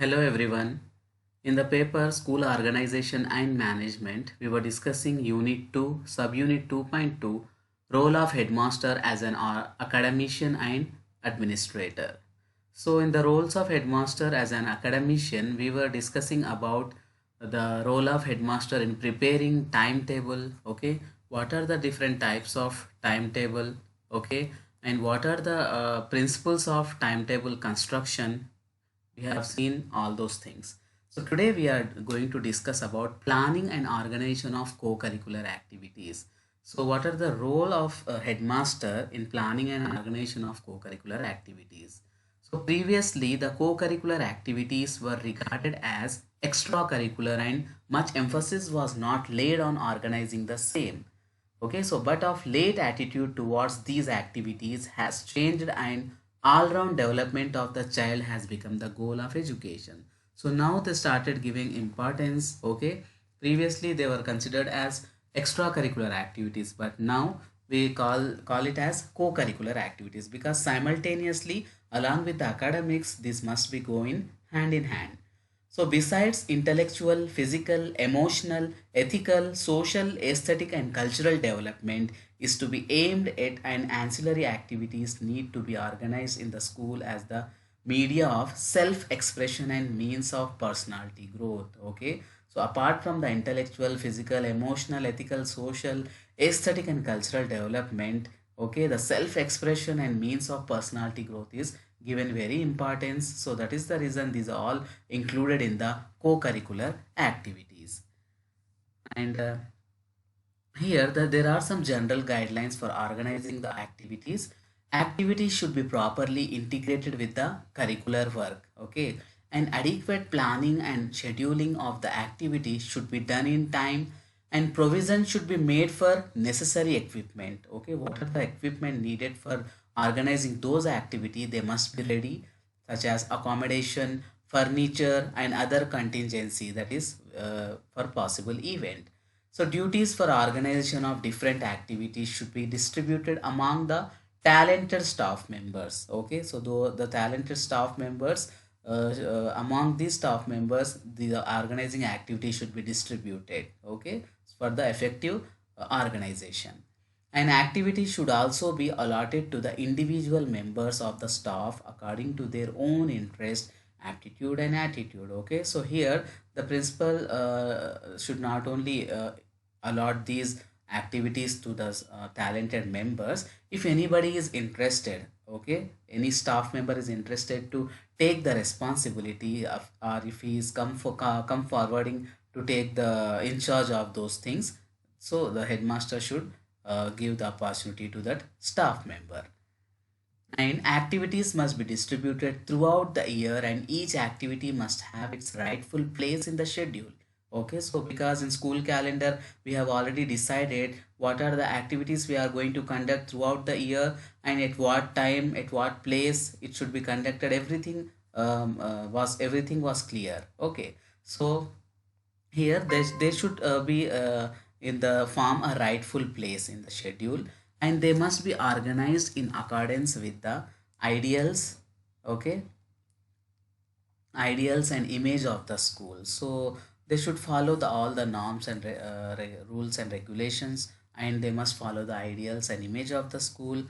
Hello everyone. In the paper School Organization and Management, we were discussing Unit 2, Subunit 2.2, Role of Headmaster as an Academician and Administrator. So in the roles of Headmaster as an academician, we were discussing about the role of Headmaster in preparing timetable, okay? What are the different types of timetable, okay? And what are the principles of timetable construction? We have seen all those things. So today we are going to discuss about planning and organization of co-curricular activities. So what are the role of a headmaster in planning and organization of co-curricular activities? So previously the co-curricular activities were regarded as extracurricular and much emphasis was not laid on organizing the same. Okay, so but of late attitude towards these activities has changed and all-round development of the child has become the goal of education. So now they started giving importance, okay. Previously they were considered as extracurricular activities, but now we call it as co-curricular activities because simultaneously along with the academics this must be going hand in hand. So, besides intellectual, physical, emotional, ethical, social, aesthetic, and cultural development is to be aimed at, and ancillary activities need to be organized in the school as the media of self expression and means of personality growth. Okay, so apart from the intellectual, physical, emotional, ethical, social, aesthetic, and cultural development, okay, the self expression and means of personality growth is given very importance. So that is the reason these are all included in the co-curricular activities. And here there are some general guidelines for organizing the activities. Activities should be properly integrated with the curricular work, okay, and adequate planning and scheduling of the activities should be done in time, and provision should be made for necessary equipment. Okay, what are the equipment needed for organizing those activities? They must be ready, such as accommodation, furniture, and other contingency, that is for possible event. So duties for organization of different activities should be distributed among the talented staff members. Okay, so the talented staff members, among these staff members, the organizing activity should be distributed. Okay, for the effective organization. An activity should also be allotted to the individual members of the staff according to their own interest, aptitude, and attitude. Okay, so here the principal should not only allot these activities to the talented members. If anybody is interested, okay, any staff member is interested to take the responsibility of, or if he is come forwarding to take the in charge of those things, so the headmaster should give the opportunity to that staff member. And activities must be distributed throughout the year, and each activity must have its rightful place in the schedule. Okay, so because in school calendar we have already decided what are the activities we are going to conduct throughout the year and at what time, at what place it should be conducted. Everything was clear. Okay, so here they should be in the form a rightful place in the schedule, and they must be organized in accordance with the ideals, okay, ideals and image of the school. So they should follow all the norms and rules and regulations, and they must follow the ideals and image of the school,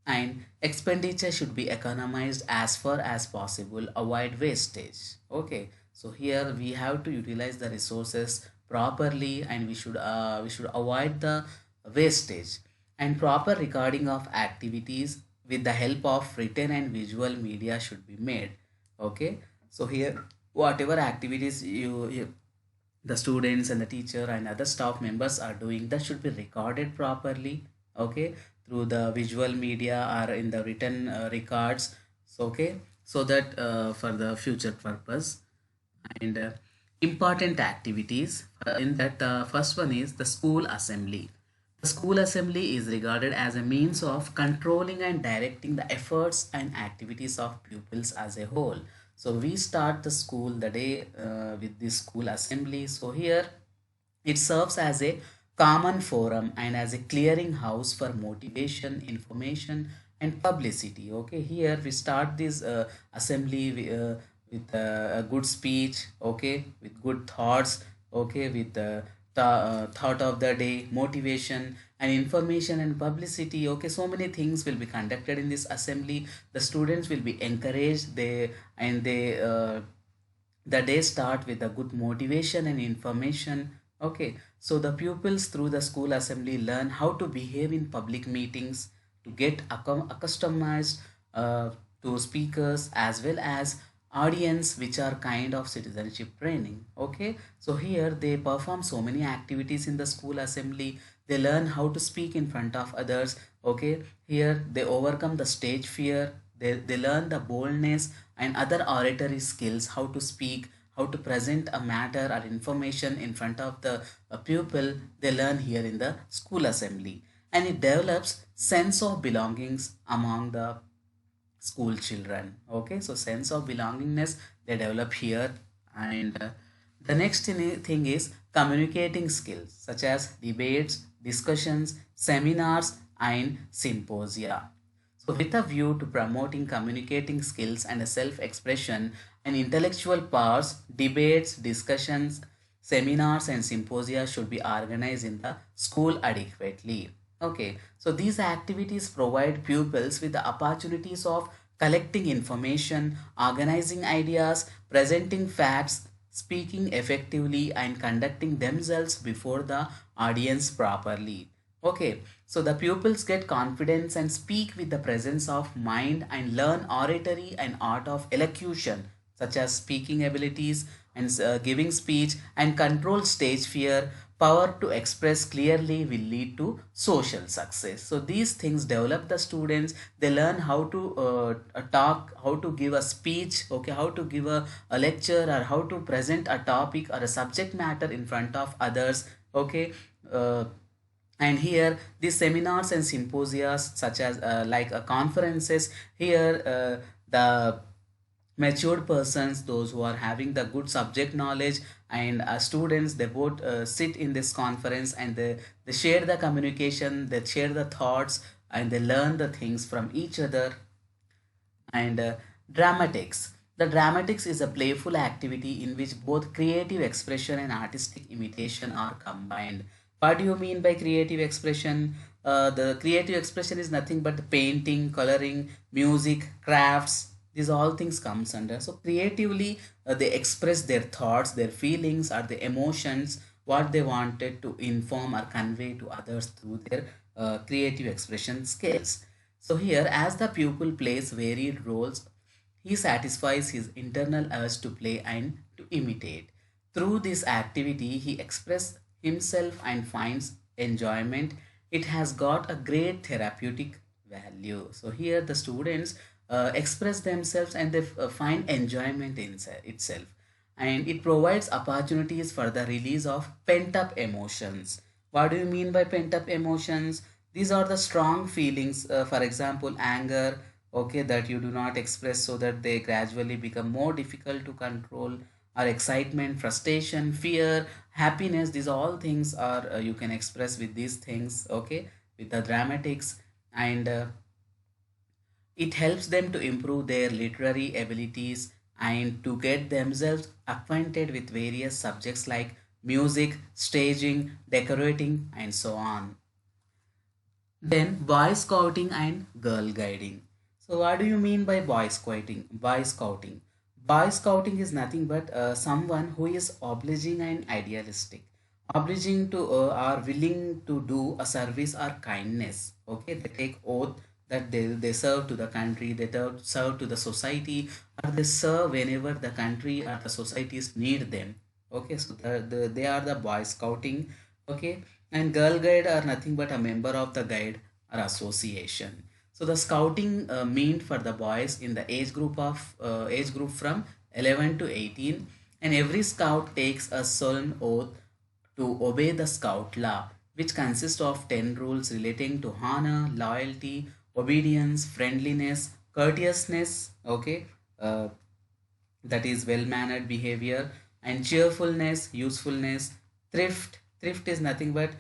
and expenditure should be economized as far as possible, avoid wastage. Okay, so here we have to utilize the resources properly, and we should avoid the wastage. And proper recording of activities with the help of written and visual media should be made. Okay, so here whatever activities the students and the teacher and other staff members are doing, that should be recorded properly, okay, through the visual media or in the written records. So okay, so that for the future purpose. And important activities in that, first one is the school assembly. The school assembly is regarded as a means of controlling and directing the efforts and activities of pupils as a whole. So we start the school the day with this school assembly. So here it serves as a common forum and as a clearing house for motivation, information, and publicity. Okay, here we start this assembly. with a good speech, okay, with good thoughts, okay, with the thought of the day, motivation and information and publicity, okay. So many things will be conducted in this assembly. The students will be encouraged, they the day start with a good motivation and information, okay. So the pupils through the school assembly learn how to behave in public meetings, to get accustomed uh, to speakers as well as audience, which are kind of citizenship training, okay. So here they perform so many activities in the school assembly. They learn how to speak in front of others, okay. Here they overcome the stage fear. They learn the boldness and other oratory skills, how to speak, how to present a matter or information in front of the pupil. They learn here in the school assembly, and it develops sense of belongings among the school children, okay. So sense of belongingness they develop here. And the next thing is communicating skills such as debates, discussions, seminars and symposia. So with a view to promoting communicating skills and self-expression and intellectual powers, debates, discussions, seminars and symposia should be organized in the school adequately. Okay, so these activities provide pupils with the opportunities of collecting information, organizing ideas, presenting facts, speaking effectively, and conducting themselves before the audience properly. Okay, so the pupils get confidence and speak with the presence of mind and learn oratory and art of elocution, such as speaking abilities and giving speech and control stage fear. Power to express clearly will lead to social success. So these things develop the students. They learn how to talk, how to give a speech, okay, how to give a lecture, or how to present a topic or a subject matter in front of others, okay. uh, and here these seminars and symposia such as like conferences, here the matured persons, those who are having the good subject knowledge, and students, they both sit in this conference, and they share the communication, they share the thoughts, and they learn the things from each other. And dramatics. The dramatics is a playful activity in which both creative expression and artistic imitation are combined. What do you mean by creative expression? The creative expression is nothing but the painting, coloring, music, crafts. These all things comes under. So creatively, they express their thoughts, their feelings, or the emotions, what they wanted to inform or convey to others through their creative expression skills. So here, as the pupil plays varied roles, he satisfies his internal urge to play and to imitate. Through this activity, he expresses himself and finds enjoyment. It has got a great therapeutic value. So here, the students express themselves and they find enjoyment in itself, and it provides opportunities for the release of pent up emotions. What do you mean by pent up emotions? These are the strong feelings, for example anger, okay, that you do not express, so that they gradually become more difficult to control, or excitement, frustration, fear, happiness. These all things are you can express with these things, okay, with the dramatics. And it helps them to improve their literary abilities and to get themselves acquainted with various subjects like music, staging, decorating, and so on. Then boy scouting and girl guiding. So what do you mean by boy scouting? Boy scouting. Boy scouting is nothing but someone who is obliging and idealistic. Obliging to are willing to do a service or kindness. Okay, they take oath that they serve to the country, they serve to the society, or they serve whenever the country or the societies need them. Okay, so they are the boy scouting. Okay, and girl guide are nothing but a member of the guide or association. So the scouting meant for the boys in the age group from 11 to 18, and every scout takes a solemn oath to obey the scout law, which consists of 10 rules relating to honor, loyalty, obedience, friendliness, courteousness, okay, uh, that is well mannered behavior, and cheerfulness, usefulness, thrift. Thrift is nothing but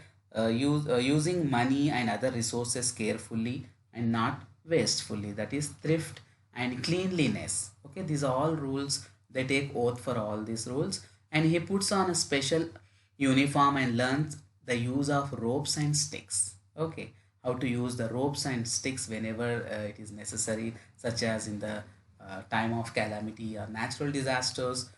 using money and other resources carefully and not wastefully, that is thrift. And cleanliness, okay, these are all rules They take oath for all these rules, and he puts on a special uniform and learns the use of ropes and sticks. Okay, how to use the ropes and sticks whenever it is necessary, such as in the time of calamity or natural disasters,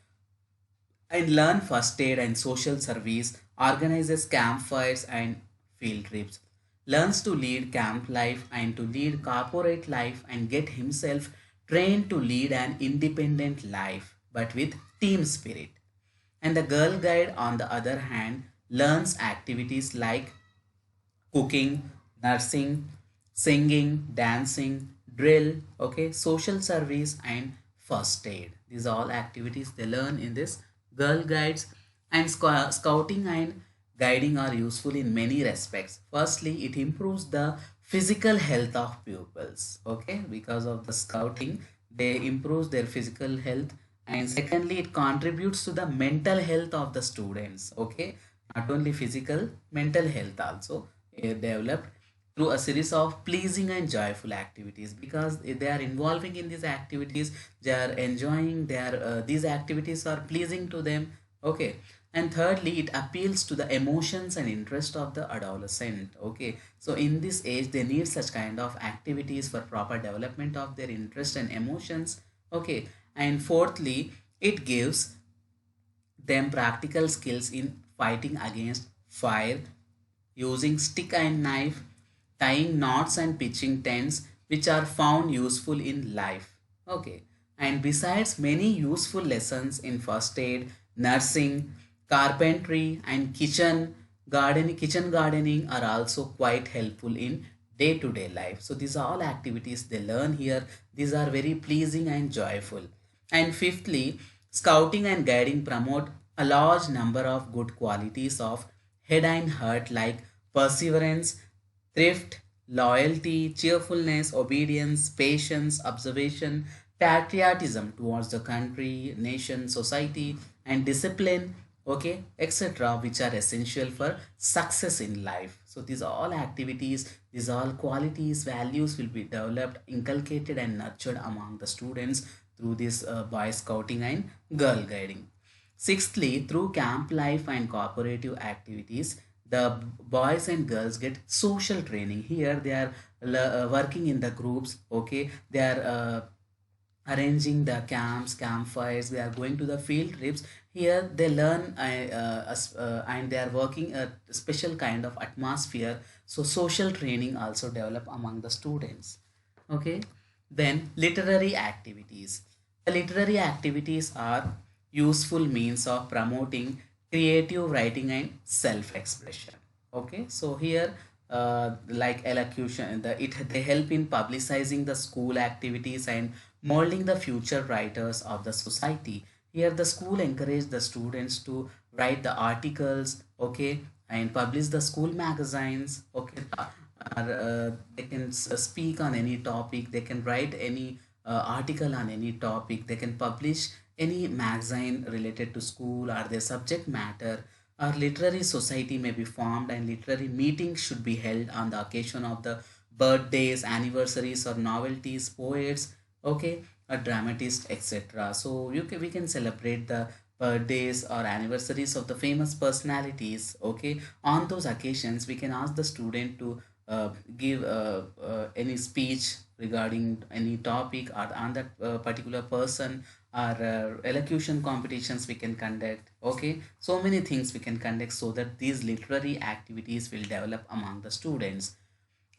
and learn first aid and social service, organizes campfires and field trips, learns to lead camp life and to lead corporate life, and get himself trained to lead an independent life but with team spirit. And the girl guide, on the other hand, learns activities like cooking, nursing, singing, dancing, drill, okay, social service, and first aid. These are all activities they learn in this Girl Guides. And scouting and guiding are useful in many respects. Firstly, it improves the physical health of pupils, okay, because of the scouting, they improves their physical health. And secondly, it contributes to the mental health of the students, okay, not only physical, mental health also developed through a series of pleasing and joyful activities, because they are involving in these activities, they are enjoying their these activities are pleasing to them, okay. And thirdly, it appeals to the emotions and interest of the adolescent, okay. So in this age they need such kind of activities for proper development of their interest and emotions, okay. And fourthly, it gives them practical skills in fighting against fire, using stick and knife, tying knots and pitching tents, which are found useful in life. Okay. And besides many useful lessons in first aid, nursing, carpentry, and kitchen gardening are also quite helpful in day-to-day life. So these are all activities they learn here. These are very pleasing and joyful. And fifthly, scouting and guiding promote a large number of good qualities of head and heart, like perseverance, thrift, loyalty, cheerfulness, obedience, patience, observation, patriotism towards the country, nation, society, and discipline, okay, etc., which are essential for success in life. So these are all activities, these are all qualities, values will be developed, inculcated, and nurtured among the students through this boy scouting and girl guiding. Sixthly, through camp life and cooperative activities, the boys and girls get social training. Here they are working in the groups, okay. They are arranging the camps, campfires, they are going to the field trips. Here they learn and they are working a special kind of atmosphere. So social training also develop among the students, okay. Then literary activities. The literary activities are useful means of promoting creative writing and self-expression, okay. So here like elocution, they help in publicizing the school activities and molding the future writers of the society. Here the school encourage the students to write the articles, okay, and publish the school magazines, okay. Or they can speak on any topic, they can write any article on any topic, they can publish any magazine related to school or their subject matter. Our literary society may be formed, and literary meetings should be held on the occasion of the birthdays, anniversaries, or novelties, poets, okay, or dramatists, etc. So we can celebrate the birthdays or anniversaries of the famous personalities, okay. On those occasions, we can ask the student to give any speech regarding any topic or on that particular person, or elocution competitions we can conduct, okay. So many things we can conduct so that these literary activities will develop among the students.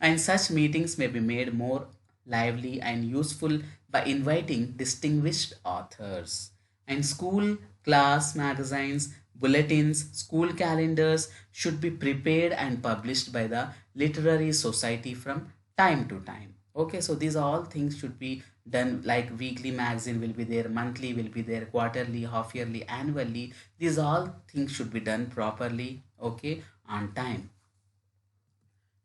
And such meetings may be made more lively and useful by inviting distinguished authors. And school, class magazines, bulletins, school calendars should be prepared and published by the literary society from time to time. Okay, so these all things should be done, like weekly magazine will be there, monthly will be there, quarterly, half yearly, annually. These all things should be done properly, okay, on time.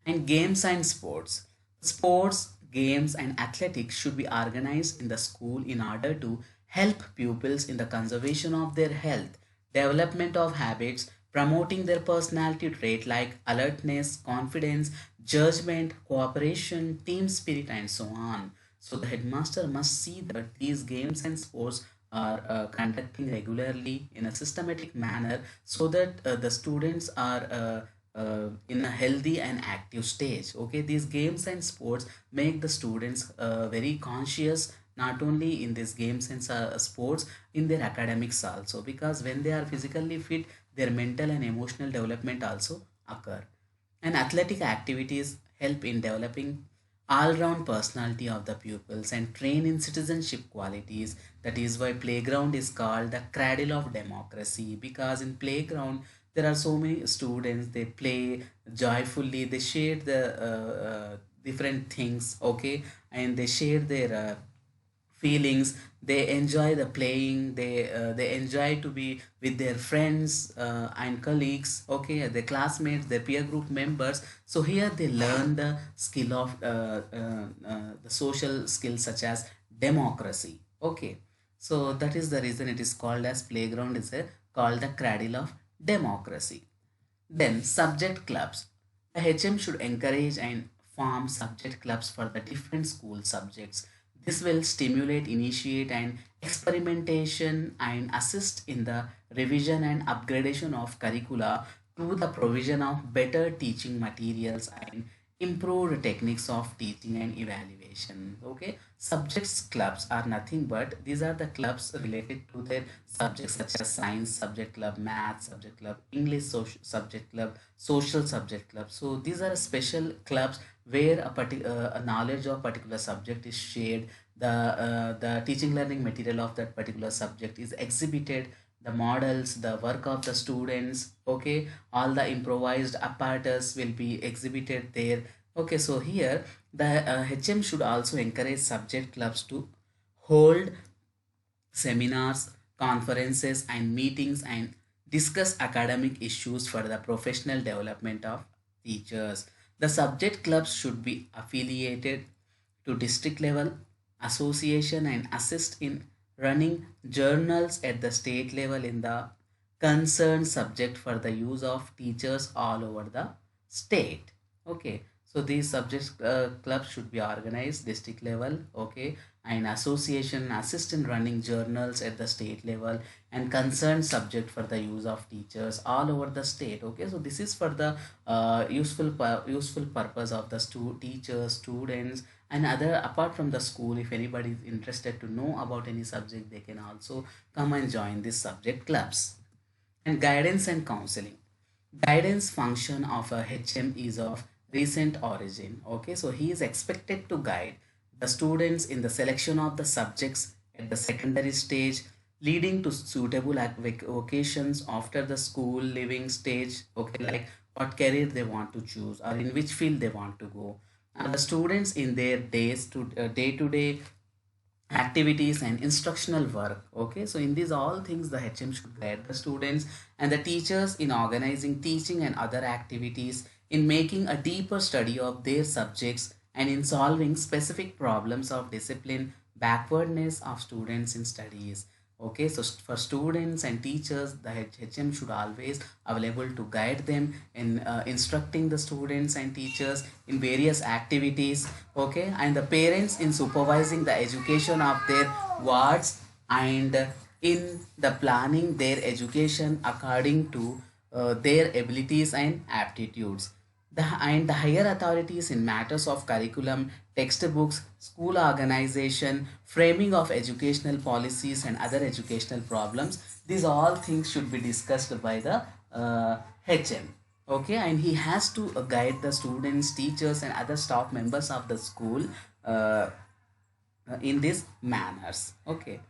And games and sports. Sports, games, and athletics should be organized in the school in order to help pupils in the conservation of their health, development of habits, promoting their personality trait like alertness, confidence, judgment, cooperation, team spirit, and so on. So the headmaster must see that these games and sports are conducting regularly in a systematic manner so that the students are in a healthy and active stage. Okay, these games and sports make the students very conscious, not only in these games and sports, in their academics also, because when they are physically fit, their mental and emotional development also occur. And athletic activities help in developing all-round personality of the pupils and train in citizenship qualities. That is why playground is called the cradle of democracy, because in playground there are so many students, they play joyfully, they share the different things, okay, and they share their feelings, they enjoy the playing, they enjoy to be with their friends and colleagues, okay, their classmates, their peer group members. So here they learn the skill of the social skills such as democracy, okay. So that is the reason it is called as playground is a called the cradle of democracy. Then subject clubs. The HM should encourage and form subject clubs for the different school subjects. This will stimulate, initiate, and experimentation and assist in the revision and upgradation of curricula to the provision of better teaching materials and improved techniques of teaching and evaluation. Okay, subjects clubs are nothing but these are the clubs related to their subjects such as science subject club, math subject club, English subject club, social subject club. So these are special clubs where a knowledge of particular subject is shared, the teaching learning material of that particular subject is exhibited, the models, the work of the students, okay, all the improvised apparatus will be exhibited there. Okay, so here the HM should also encourage subject clubs to hold seminars, conferences, and meetings and discuss academic issues for the professional development of teachers. The subject clubs should be affiliated to district level association and assist in running journals at the state level in the concerned subject for the use of teachers all over the state. Okay, so these subject clubs should be organized district level, okay, and association assist in running journals at the state level and concerned subject for the use of teachers all over the state. Okay, so this is for the useful purpose of the teachers, students, and other apart from the school. If anybody is interested to know about any subject, they can also come and join these subject clubs. And guidance and counseling. Guidance function of a HM is of recent origin. Okay, so he is expected to guide the students in the selection of the subjects at the secondary stage, leading to suitable vocations after the school living stage. Okay, like what career they want to choose or in which field they want to go. And the students in their day to day activities and instructional work. Okay, so in these all things the HM should guide the students and the teachers in organizing teaching and other activities, in making a deeper study of their subjects and in solving specific problems of discipline backwardness of students in studies. Okay, so for students and teachers the HM should always available to guide them in instructing the students and teachers in various activities. Okay, and the parents in supervising the education of their wards and in the planning their education according to their abilities and aptitudes. And the higher authorities in matters of curriculum, textbooks, school organization, framing of educational policies and other educational problems. These all things should be discussed by the HM. Okay, and he has to guide the students, teachers, and other staff members of the school uh, in these manners. Okay,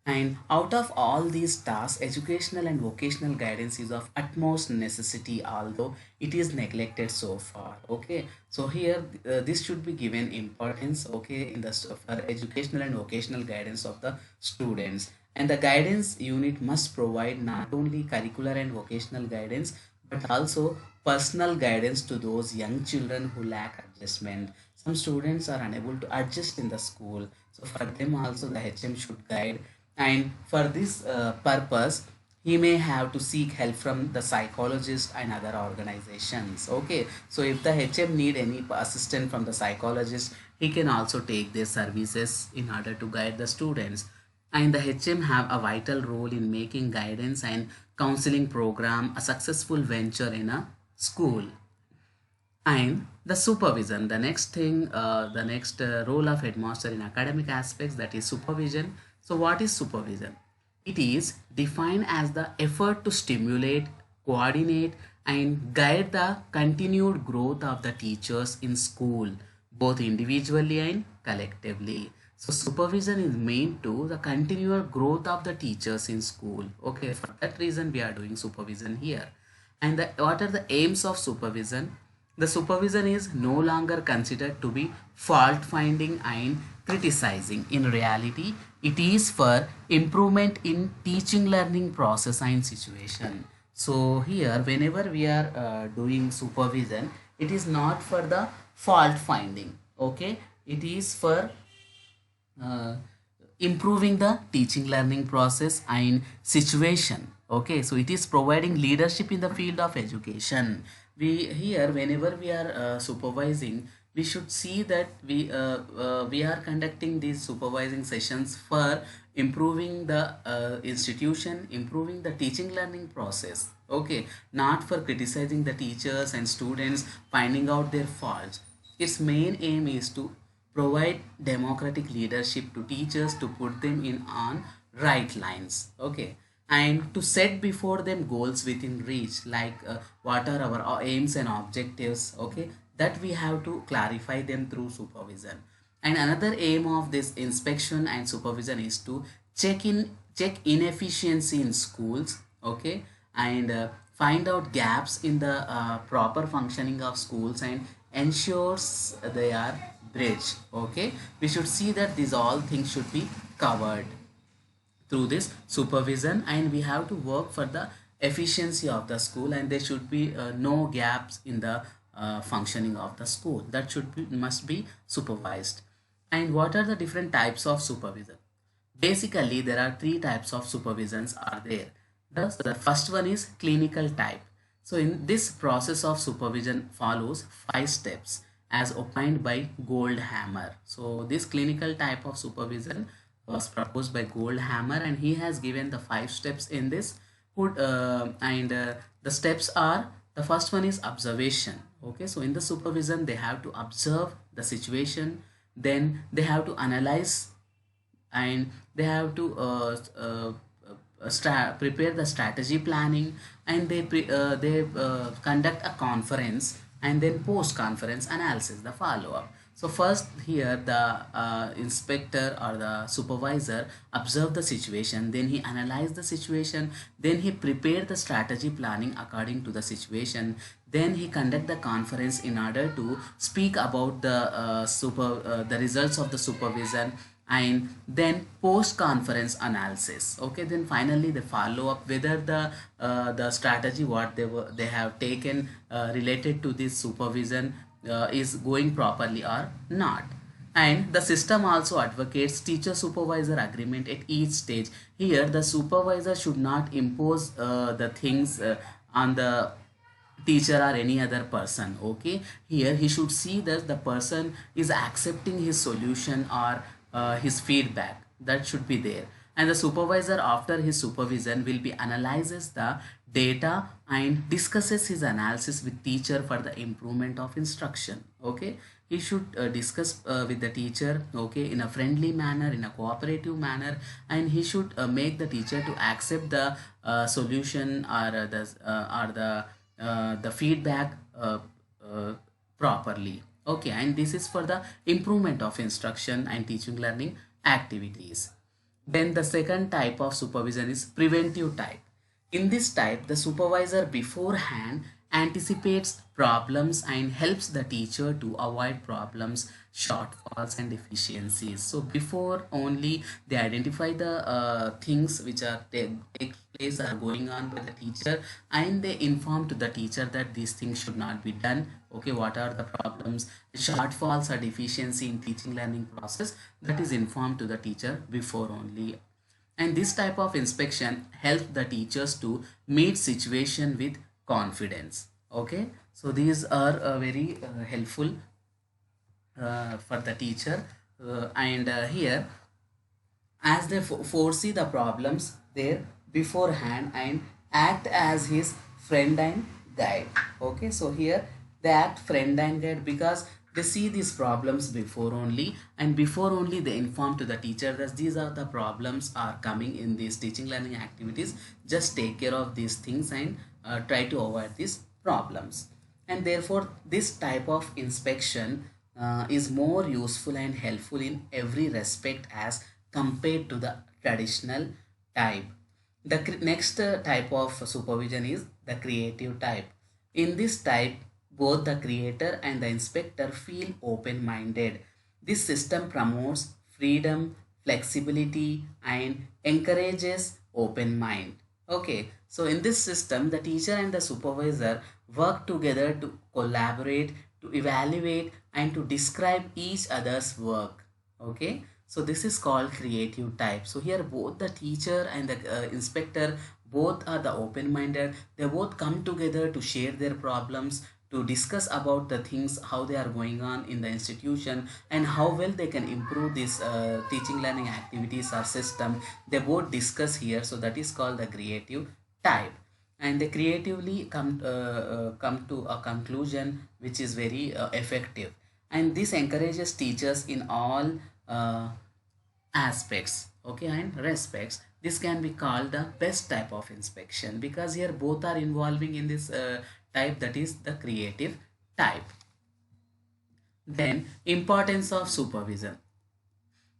and out of all these tasks, educational and vocational guidance is of utmost necessity, although it is neglected so far. Okay, so here this should be given importance. Okay, in the for educational and vocational guidance of the students, and the guidance unit must provide not only curricular and vocational guidance but also personal guidance to those young children who lack adjustment. Some students are unable to adjust in the school, so for them also the HM should guide, and for this purpose he may have to seek help from the psychologist and other organizations. Okay, so if the HM need any assistance from the psychologist, he can also take their services in order to guide the students. And the HM have a vital role in making guidance and counseling program a successful venture in a school. And the supervision, the next thing, the next role of headmaster in academic aspects, that is supervision. So what is supervision? It is defined as the effort to stimulate, coordinate and guide the continued growth of the teachers in school, both individually and collectively. So supervision is meant to the continual growth of the teachers in school. Okay, for that reason we are doing supervision here. And what are the aims of supervision? The supervision is no longer considered to be fault finding and criticizing. In reality, it is for improvement in teaching learning process and situation. So here, whenever we are doing supervision, it is not for the fault finding. Okay, it is for uh, improving the teaching learning process and situation. Okay, so it is providing leadership in the field of education. We here, whenever we are supervising, we should see that we are conducting these supervising sessions for improving the institution, improving the teaching learning process. Okay, not for criticizing the teachers and students, finding out their faults. Its main aim is to provide democratic leadership to teachers to put them in on right lines. Okay, and to set before them goals within reach, like what are our aims and objectives. Okay, that we have to clarify them through supervision. And another aim of this inspection and supervision is to check inefficiency in schools. Okay, and find out gaps in the proper functioning of schools and ensures they are bridged. Okay, we should see that these all things should be covered through this supervision, and we have to work for the efficiency of the school, and there should be no gaps in the functioning of the school. That should be, must be supervised. And what are the different types of supervision? Basically there are three types of supervisions are there. The first one is clinical type. So in this process of supervision follows 5 steps as opined by Goldhammer. So this clinical type of supervision was proposed by Goldhammer, and he has given the 5 steps in this. The steps are, the first one is observation. Okay, so in the supervision they have to observe the situation, then they have to analyze, and they have to prepare the strategy planning, and they conduct a conference, and then post conference analysis, the follow up. So first here the inspector or the supervisor observe the situation, then he analyze the situation, then he prepare the strategy planning according to the situation, then he conduct the conference in order to speak about the results of the supervision, and then post conference analysis. Okay, then finally they follow up whether the strategy what they have taken related to this supervision is going properly or not. And the system also advocates teacher supervisor agreement at each stage. Here the supervisor should not impose the things on the teacher or any other person. Okay, here he should see that the person is accepting his solution or his feedback, that should be there. And the supervisor after his supervision will be analyzes the data and discusses his analysis with teacher for the improvement of instruction. Okay, he should discuss with the teacher, okay, in a friendly manner, in a cooperative manner, and he should make the teacher to accept the solution or the feedback uh, properly. Okay, and this is for the improvement of instruction and teaching learning activities. Then the second type of supervision is preventive type. In this type, the supervisor beforehand anticipates problems and helps the teacher to avoid problems, shortfalls and deficiencies. So before only they identify the things which are take place are going on by the teacher, and they inform to the teacher that these things should not be done. Okay, what are the problems, shortfalls or deficiency in teaching learning process, that is informed to the teacher before only. And this type of inspection helps the teachers to meet situation with confidence. Okay, so these are very helpful for the teacher. And here as they foresee the problems there beforehand and act as his friend and guide. Okay, so here they act friend and guide because they see these problems before only, and before only they inform to the teacher that these are the problems are coming in these teaching learning activities, just take care of these things and try to avoid these problems. And therefore this type of inspection is more useful and helpful in every respect as compared to the traditional type. The next type of supervision is the creative type. In this type, both the creator and the inspector feel open minded. This system promotes freedom, flexibility, and encourages open mind. Okay, so in this system, the teacher and the supervisor work together to collaborate, to evaluate, and to describe each other's work. Okay, so this is called creative type. So here both the teacher and the inspector both are the open minded. They both come together to share their problems, to discuss about the things how they are going on in the institution and how well they can improve this teaching learning activities or system. They both discuss here, so that is called the creative type. And they creatively come to a conclusion which is very effective, and this encourages teachers in all uh, aspects, okay, and respects. This can be called the best type of inspection because here both are involving in this type, that is the creative type. Then importance of supervision.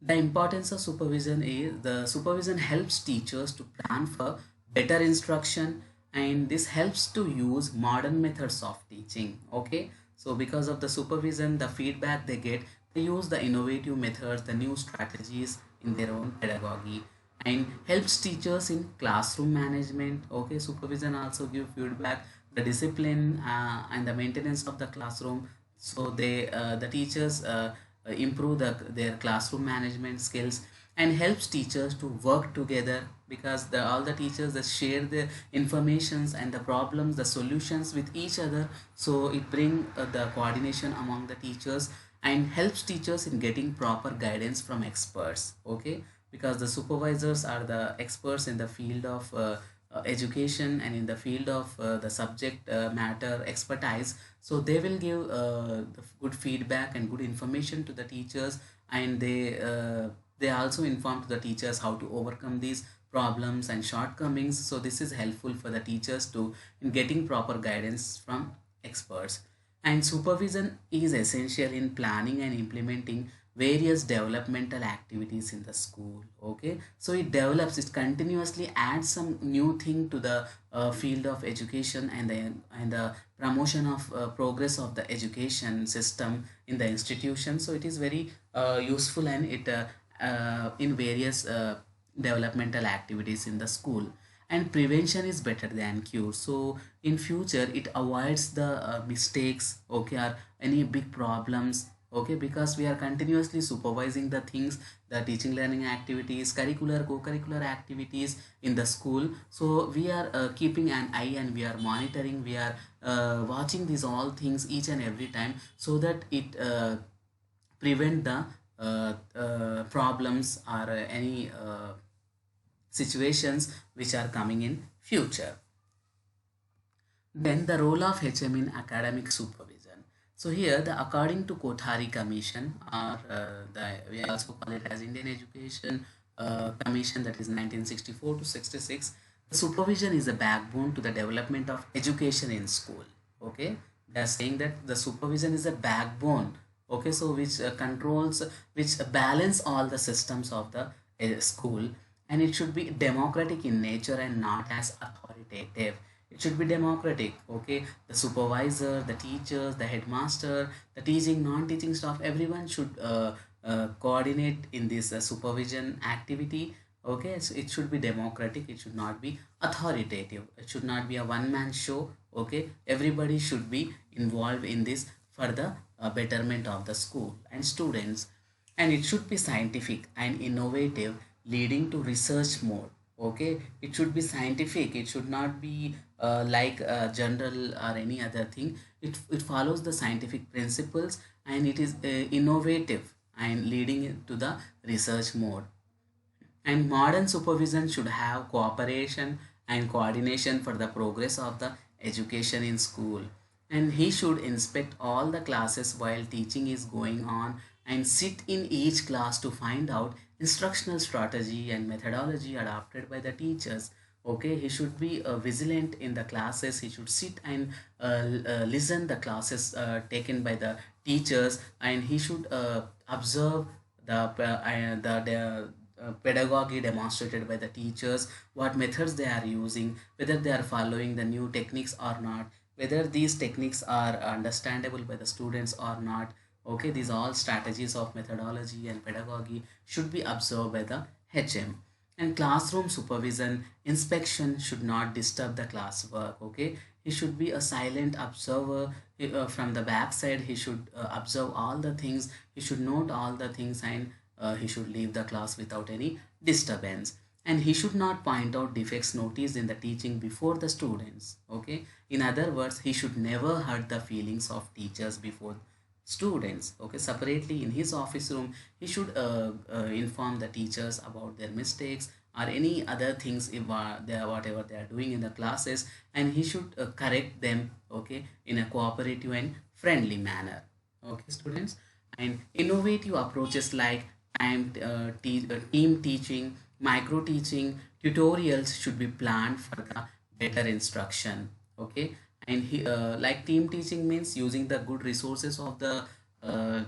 The importance of supervision is the supervision helps teachers to plan for better instruction, and this helps to use modern methods of teaching. Okay, so because of the supervision, the feedback they get, they use the innovative methods, the new strategies in their own pedagogy, and helps teachers in classroom management. Okay, supervision also give feedback, the discipline and the maintenance of the classroom. So the teachers improve their classroom management skills, and helps teachers to work together because all the teachers that share the informations and the problems, the solutions with each other. So it bring the coordination among the teachers and helps teachers in getting proper guidance from experts. Okay, because the supervisors are the experts in the field of education and in the field of the subject matter expertise. So they will give the good feedback and good information to the teachers, and they also inform to the teachers how to overcome these problems and shortcomings. So this is helpful for the teachers to in getting proper guidance from experts. And supervision is essential in planning and implementing various developmental activities in the school. Okay, so it continuously adds some new thing to the field of education, and the promotion of progress of the education system in the institution. So it is very useful, and it in various developmental activities in the school. And prevention is better than cure, so in future it avoids the mistakes, okay, or any big problems. Okay, because we are continuously supervising the things, the teaching learning activities, curricular co-curricular activities in the school. So we are keeping an eye, and we are monitoring, we are watching these all things each and every time, so that it prevent the problems or any situations which are coming in future. Then the role of HM in academic supervision. So here, the according to Kothari Commission, or we also call it as Indian Education Commission, that is 1964 to 66, the supervision is a backbone to the development of education in school. Okay, they are saying that the supervision is a backbone. Okay, so which controls, which balance all the systems of the school, and it should be democratic in nature and not as authoritative. It should be democratic. Okay, the supervisor, the teachers, the headmaster, the teaching non-teaching staff, everyone should coordinate in this supervision activity. Okay, so it should be democratic, it should not be authoritative, it should not be a one-man show. Okay, everybody should be involved in this for the betterment of the school and students. And it should be scientific and innovative, leading to research mode. Okay, it should be scientific, it should not be like general or any other thing. It follows the scientific principles, and it is innovative and leading to the research mode. And modern supervision should have cooperation and coordination for the progress of the education in school. And he should inspect all the classes while teaching is going on and sit in each class to find out instructional strategy and methodology adopted by the teachers. Okay, he should be vigilant in the classes. He should sit and listen the classes taken by the teachers, and he should observe the pedagogy demonstrated by the teachers, what methods they are using, whether they are following the new techniques or not, whether these techniques are understandable by the students or not. Okay, these all strategies of methodology and pedagogy should be observed by the HM. And classroom supervision inspection should not disturb the classwork. Okay, he should be a silent observer. From the back side, he should observe all the things, he should note all the things, and he should leave the class without any disturbance. And he should not point out defects noticed in the teaching before the students. Okay, in other words, he should never hurt the feelings of teachers before students. Okay, separately in his office room, he should inform the teachers about their mistakes or any other things if they are whatever they are doing in the classes, and he should correct them, okay, in a cooperative and friendly manner. Okay, students. And innovative approaches like team teaching, micro teaching, tutorials should be planned for the better instruction. Okay, and like team teaching means using the good resources of the uh,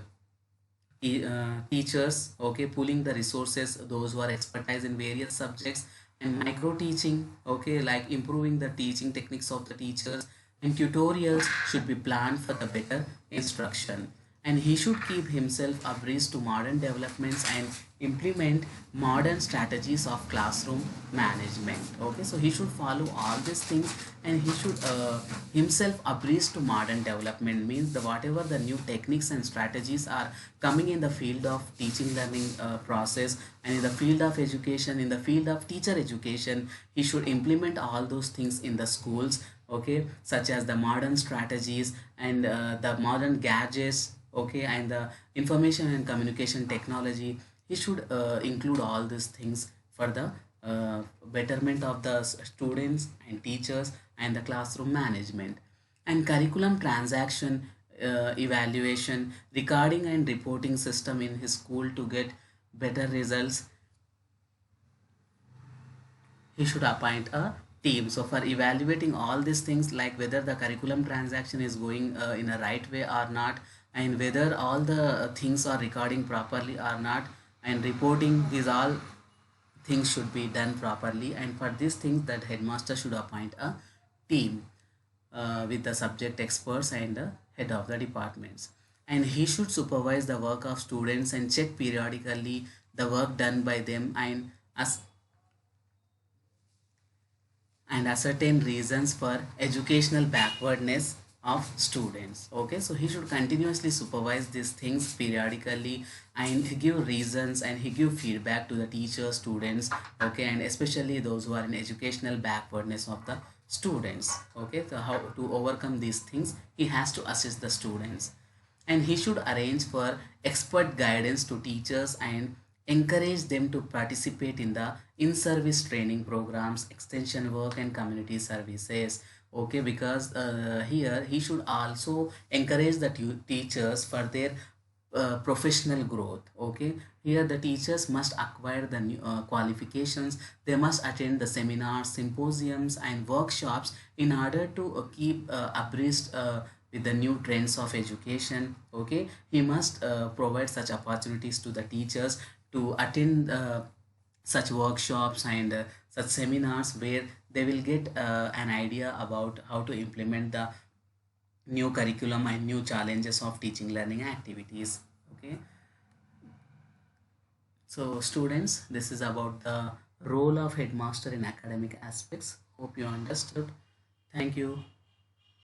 teachers. Okay, pulling the resources those who are expertise in various subjects. And micro teaching, okay, like improving the teaching techniques of the teachers. And tutorials should be planned for the better instruction. And he should keep himself abreast to modern developments and implement modern strategies of classroom management. Okay, so he should follow all these things, and he should himself abreast to modern development means the whatever the new techniques and strategies are coming in the field of teaching learning process, and in the field of education, in the field of teacher education, he should implement all those things in the schools. Okay, such as the modern strategies and the modern gadgets. Okay, and the information and communication technology, he should include all these things for the betterment of the students and teachers and the classroom management. And curriculum transaction evaluation, recording and reporting system in his school to get better results. He should appoint a team. So for evaluating all these things, like whether the curriculum transaction is going in a right way or not, and whether all the things are recording properly or not, and reporting, these all things should be done properly. And for these things, that headmaster should appoint a team with the subject experts and the head of the departments. And he should supervise the work of students and check periodically the work done by them, and ascertain reasons for educational backwardness of students. Okay, so he should continuously supervise these things periodically, and he give reasons and he give feedback to the teachers, students. Okay, and especially those who are in educational backwardness of the students. Okay, so how to overcome these things, he has to assist the students. And he should arrange for expert guidance to teachers and encourage them to participate in the in-service training programs, extension work, and community services. Okay, because here he should also encourage the teachers for their professional growth. Okay, here the teachers must acquire the new qualifications. They must attend the seminars, symposiums, and workshops in order to keep abreast with the new trends of education. Okay, he must provide such opportunities to the teachers to attend such workshops and such seminars where they will get an idea about how to implement the new curriculum and new challenges of teaching learning activities. Okay, so students, this is about the role of headmaster in academic aspects. Hope you understood. Thank you.